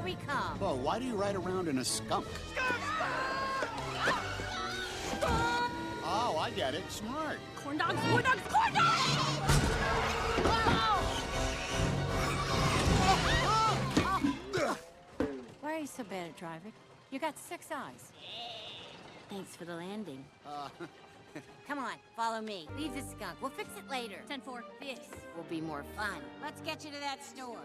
we come. Bo, why do you ride around in a skunk? Oh, I get it. Smart. Corn dogs, corn dogs, corn dogs! Why are you so bad at driving? You got 6 eyes. Thanks for the landing. Come on, follow me. Leave the skunk. We'll fix it later. 10-4. This will be more fun. Let's get you to that store.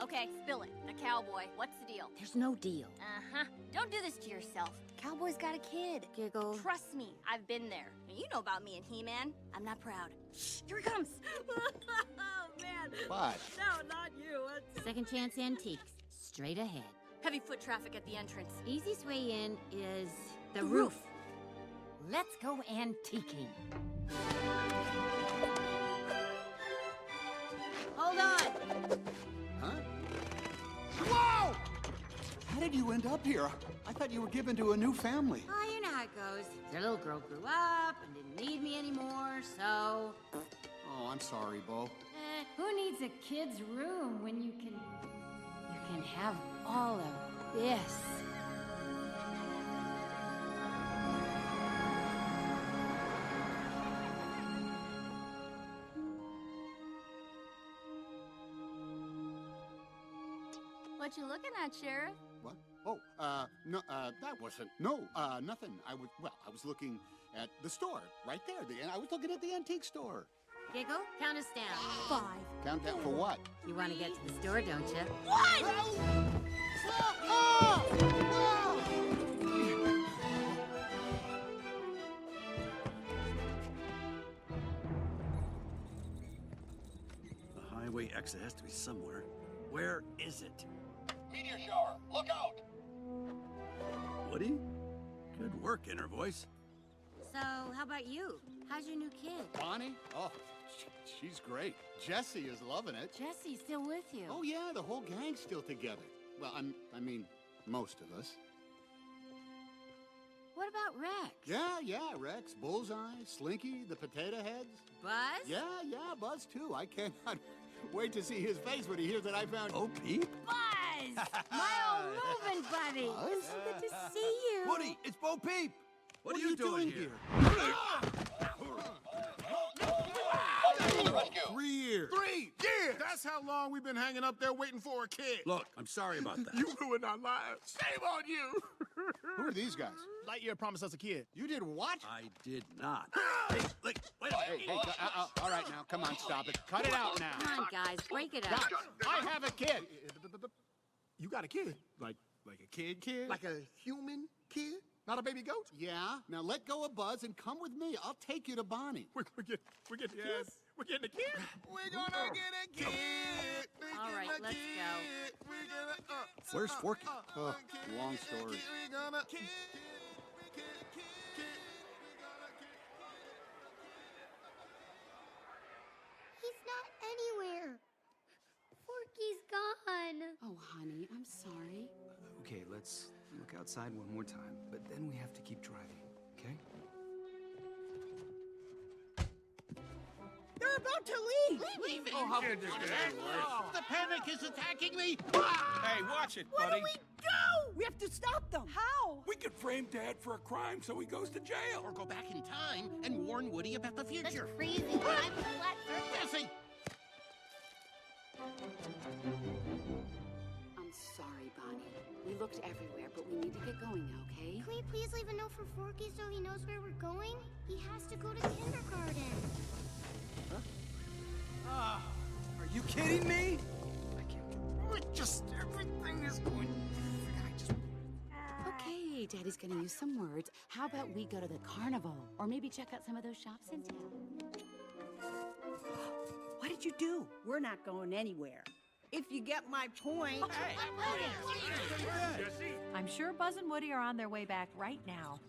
Okay, spill it. The cowboy. What's the deal? There's no deal. Uh-huh. Don't do this to yourself. Cowboy's got a kid. Giggle. Trust me, I've been there. You know about me and He-Man. I'm not proud. Shh, here he comes. Oh, man. What? No, not you. Second Chance Antiques. Straight ahead. Heavy foot traffic at the entrance. Easiest way in is the roof. Let's go antiquing. Hold on. Huh? Whoa! How did you end up here? I thought you were given to a new family. Oh, you know how it goes. Their little girl grew up and didn't need me anymore, so... Oh, I'm sorry, Bo. Who needs a kid's room when you can have all of this? What you looking at, Sheriff? What? Oh, no, that wasn't. No, nothing. I was looking at the store right there. I was looking at the antique store. Giggle, count us down. 5. Count that for what? You want to get to the store, don't you? The highway exit has to be somewhere. Where is it? Meteor shower, look out! Woody? Good work, Inner Voice. So, how about you? How's your new kid? Bonnie? Oh, she's great. Jessie is loving it. Jesse's still with you. Oh, yeah, the whole gang's still together. Well, I mean, most of us. What about Rex? Yeah, Rex, Bullseye, Slinky, the Potato Heads. Buzz? Yeah, Buzz, too. I cannot wait to see his face when he hears that I found... Oh, Peep? Buzz! My old moving buddy. Buzz? It's so good to see you. Woody, it's Bo Peep! What are you doing here? Rescue! 3 years. 3 years! That's how long we've been hanging up there waiting for a kid. Look, I'm sorry about that. You ruined our lives. Shame on you. Who are these guys? Lightyear promised us a kid. You did what? I did not. Hey, wait a minute. Hey, all right now, come on, stop it. Cut it out now. Come on, guys, break it up. I have a kid. You got a kid? Like a kid? Like a human kid? Not a baby goat? Yeah, now let go of Buzz and come with me. I'll take you to Bonnie. We're getting a kid? We're getting a kid? We're gonna get a kid. All right, let's go. We're gonna, Where's Forky? Oh, long story. We're gonna... He's not anywhere. Forky's gone. Oh, honey, I'm sorry. Okay, let's look outside one more time, but then we have to keep driving, okay? They're about to leave. Leaving! Oh, how could this get worse? The panic is attacking me! Hey, watch it, What buddy. do we do? We have to stop them. How? We could frame Dad for a crime so he goes to jail. Or go back in time and warn Woody about the That's future. crazy. I'm a flat surface. Jessie! I'm sorry, Bonnie. We looked everywhere, but we need to get going now, okay? Can we please leave a note for Forky so he knows where we're going? He has to go to kindergarten. Are you kidding me? I can't. Everything is going... Okay, Daddy's gonna use some words. How about we go to the carnival? Or maybe check out some of those shops in town. What did you do? We're not going anywhere. If you get my point. I'm sure Buzz and Woody are on their way back right now.